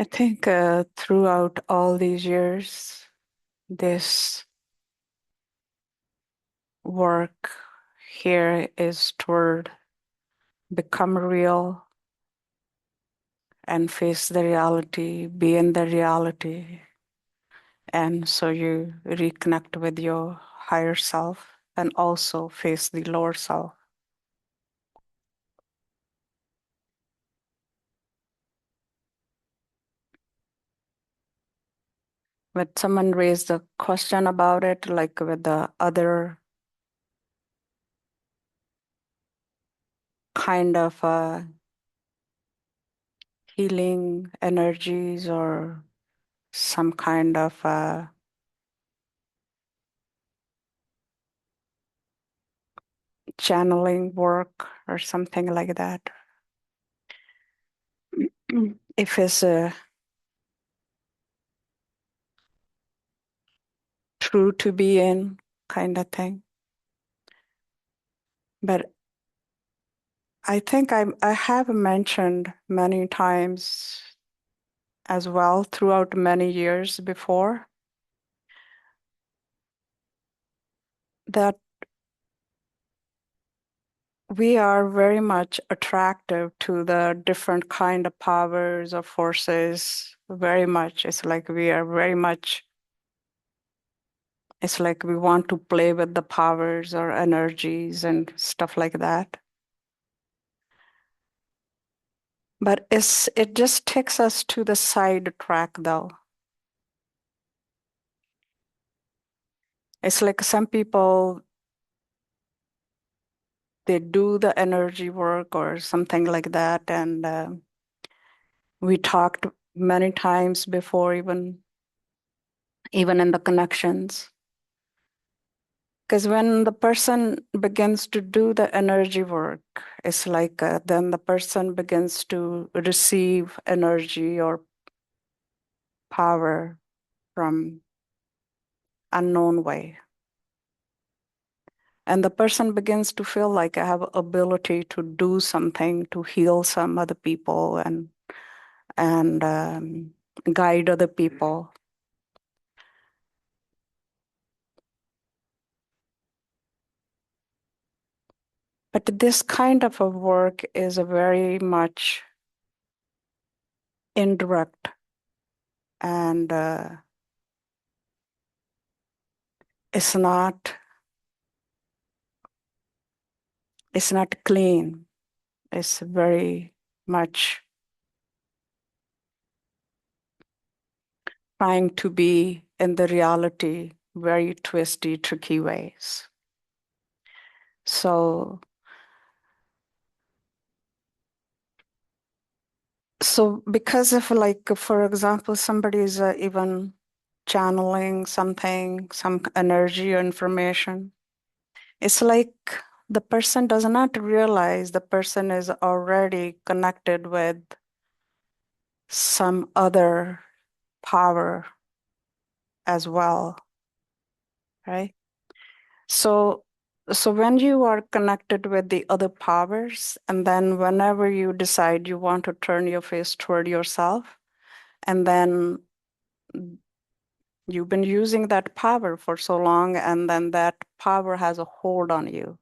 I think throughout all these years, this work here is toward become real and face the reality, be in the reality. And so you reconnect with your higher self and also face the lower self. But someone raised a question about it, like with the other kind of healing energies or some kind of channeling work or something like that. If it's true to be in kind of thing. But I think I have mentioned many times as well throughout many years before that we are very much attractive to the different kind of powers or forces. Very much. It's like we are very much, it's like we want to play with the powers or energies and stuff like that. But it just takes us to the side track though. It's like some people, they do the energy work or something like that. And we talked many times before, even in the connections. Because when the person begins to do the energy work, it's like then the person begins to receive energy or power from unknown way. And the person begins to feel like I have ability to do something to heal some other people and guide other people. But this kind of a work is a very much indirect and it's not clean. It's very much trying to be in the reality, very twisty, tricky ways. So because of like, for example, somebody is even channeling something, some energy or information, it's like the person does not realize the person is already connected with some other power as well, right? So, so when you are connected with the other powers, and then whenever you decide you want to turn your face toward yourself, and then you've been using that power for so long, and then that power has a hold on you,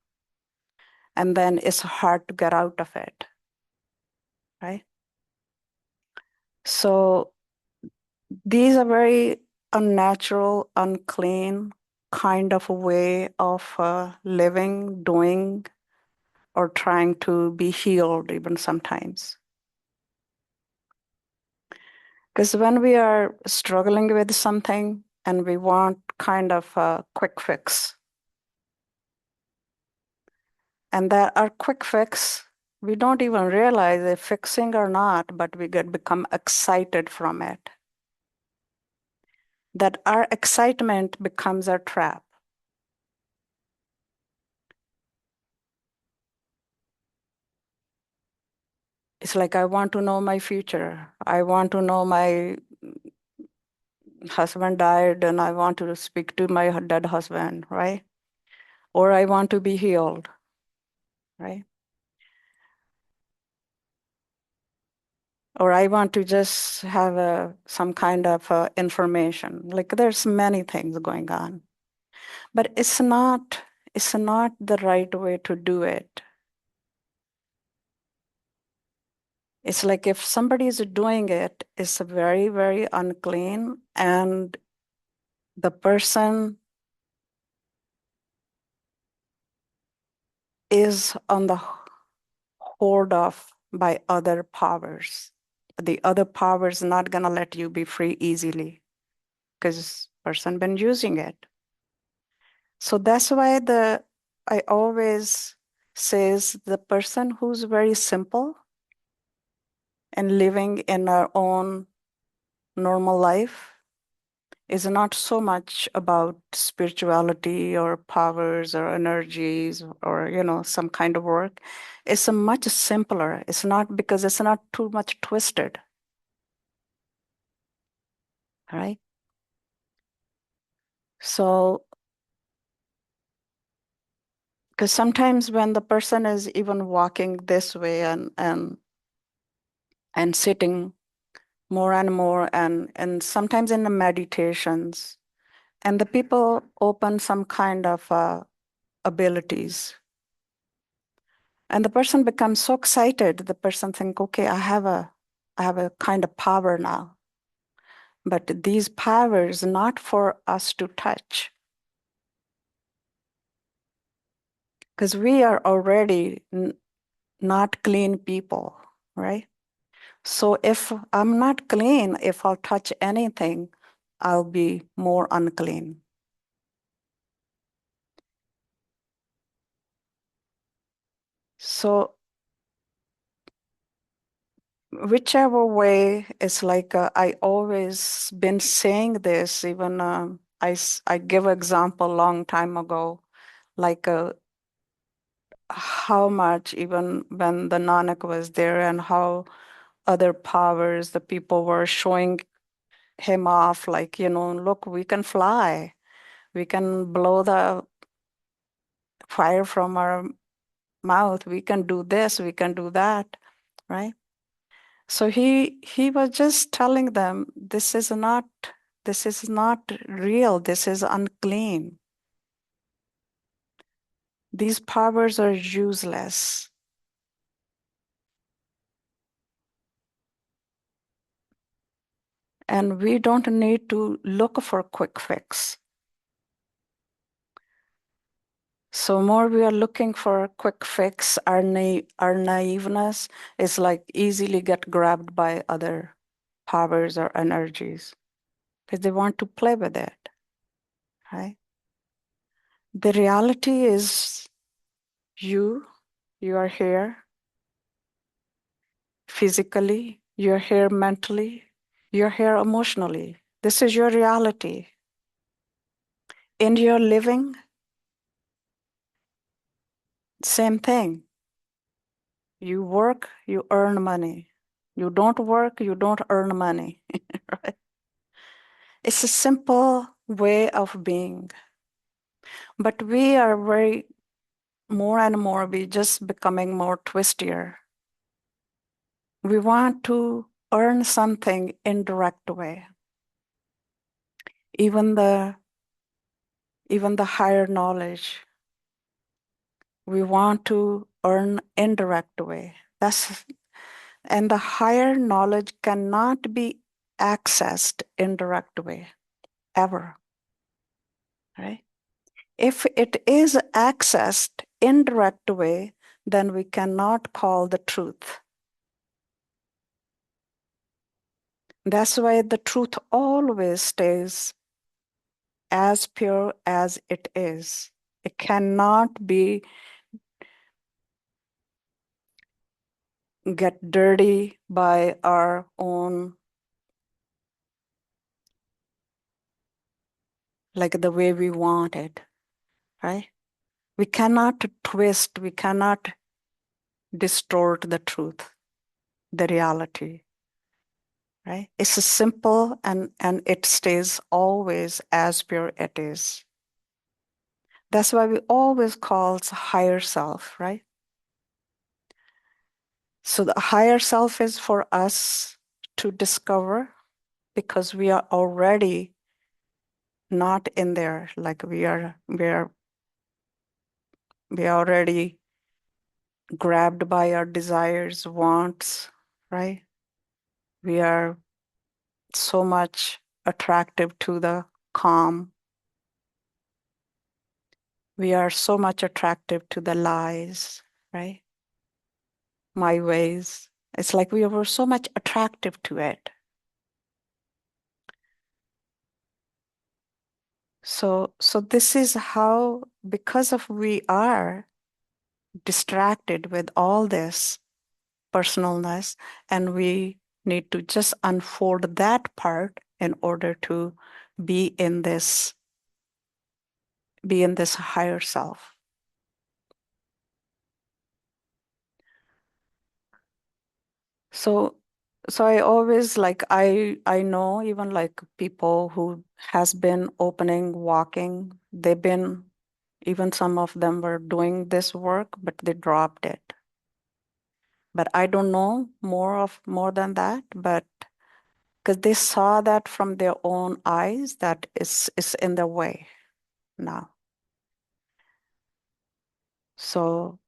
and then it's hard to get out of it, right? So these are very unnatural, unclean kind of a way of living, doing, or trying to be healed even sometimes. Because when we are struggling with something and we want kind of a quick fix, and that our quick fix, we don't even realize if fixing or not, but we become excited from it. That our excitement becomes our trap. It's like, I want to know my future. I want to know my husband died and I want to speak to my dead husband, right? Or I want to be healed, right? or I want to just have some kind of information. Like there's many things going on, but it's not the right way to do it. It's like if somebody is doing it, it's very, very unclean, and the person is on the hoard of by other powers. The other power is not gonna let you be free easily because person been using it. So that's why I always says the person who's very simple and living in our own normal life is not so much about spirituality or powers or energies or some kind of work. It's a much simpler. It's not because it's not too much twisted, right? So because sometimes when the person is even walking this way and sitting more and more and sometimes in the meditations and the people open some kind of abilities and the person becomes so excited, the person think, okay, I have a kind of power now, but these powers not for us to touch because we are already not clean people, right? So if I'm not clean, if I'll touch anything, I'll be more unclean. So whichever way, it's like I always been saying this. Even I give example long time ago, like how much even when the Nanak was there and how other powers, the people were showing him off, like look, we can fly, we can blow the fire from our mouth, we can do this, we can do that, right? So he was just telling them, this is not real, this is unclean. These powers are useless. And we don't need to look for a quick fix. So more we are looking for a quick fix, our naiveness is like easily get grabbed by other powers or energies because they want to play with it, right? The reality is you, you are here physically, you're here mentally, you're here emotionally. This is your reality. In your living, same thing. You work, you earn money. You don't work, you don't earn money. Right? It's a simple way of being. But we are very more and more, we just becoming more twistier. We want to earn something indirect way. Even the higher knowledge, we want to earn indirect way. And the higher knowledge cannot be accessed indirect way ever, right? If it is accessed indirect way, then we cannot call the truth. That's why the truth always stays as pure as it is. It cannot be get dirty by our own, like the way we want it, right? We cannot twist, we cannot distort the truth, the reality, right? It's a simple and it stays always as pure it is. That's why we always call it higher self, right? So the higher self is for us to discover because we are already not in there. Like we are already grabbed by our desires, wants, right? We are so much attractive to the calm. We are so much attractive to the lies, right? My ways. It's like we were so much attractive to it. So this is how, because of we are distracted with all this personalness, and we need to just unfold that part in order to be in this higher self. So so I always like I know even like people who has been opening walking, they've been, even some of them were doing this work, but they dropped it. But I don't know more than that, but because they saw that from their own eyes that is in their way now. So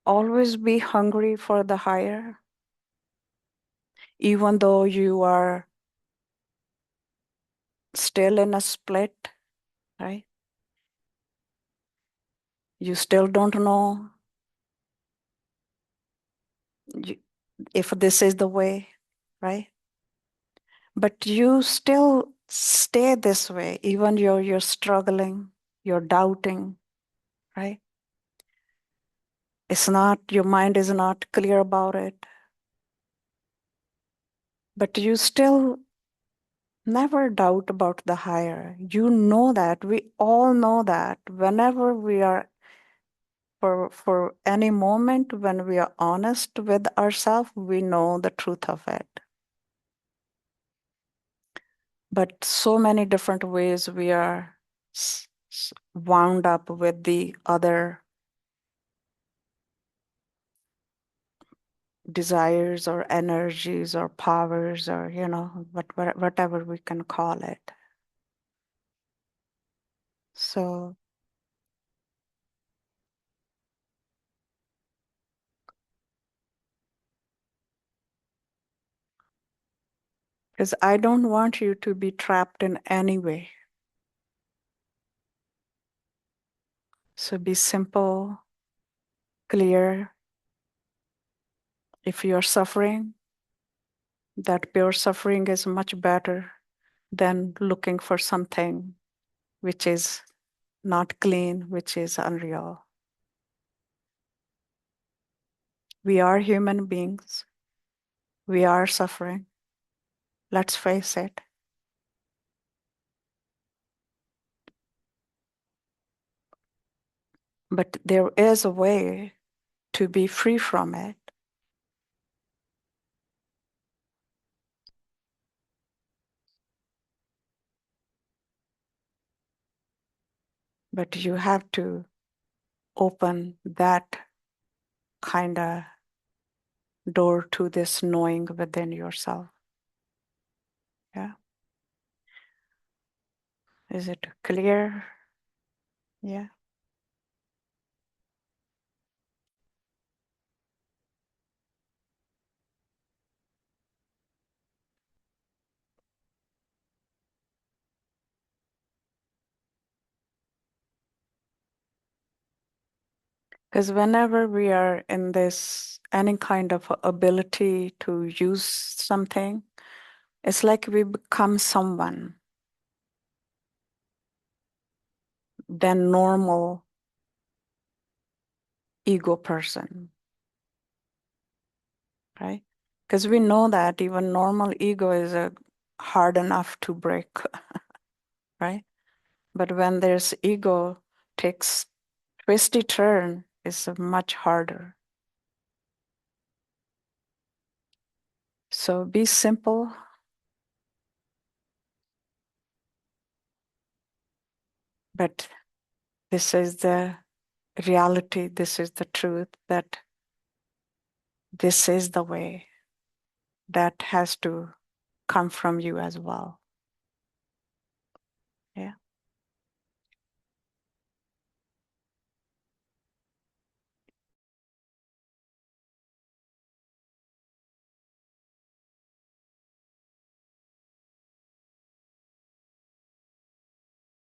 always be hungry for the higher, even though you are still in a split, right? You still don't know if this is the way, right? But you still stay this way, even you're struggling, you're doubting, right? It's not, your mind is not clear about it, but you still never doubt about the higher. You know that, we all know that whenever we are, for any moment when we are honest with ourselves, we know the truth of it. But so many different ways we are wound up with the other desires or energies or powers, or whatever we can call it. So because I don't want you to be trapped in any way. So be simple, clear. If you're suffering, that pure suffering is much better than looking for something which is not clean, which is unreal. We are human beings. We are suffering. Let's face it. But there is a way to be free from it. But you have to open that kind of door to this knowing within yourself. Yeah. Is it clear? Yeah. Because whenever we are in this, any kind of ability to use something, it's like we become someone than normal ego person, right? Because we know that even normal ego is hard enough to break, right? But when there's ego takes twisty turn, it's much harder. So be simple, but this is the reality, this is the truth, that this is the way that has to come from you as well.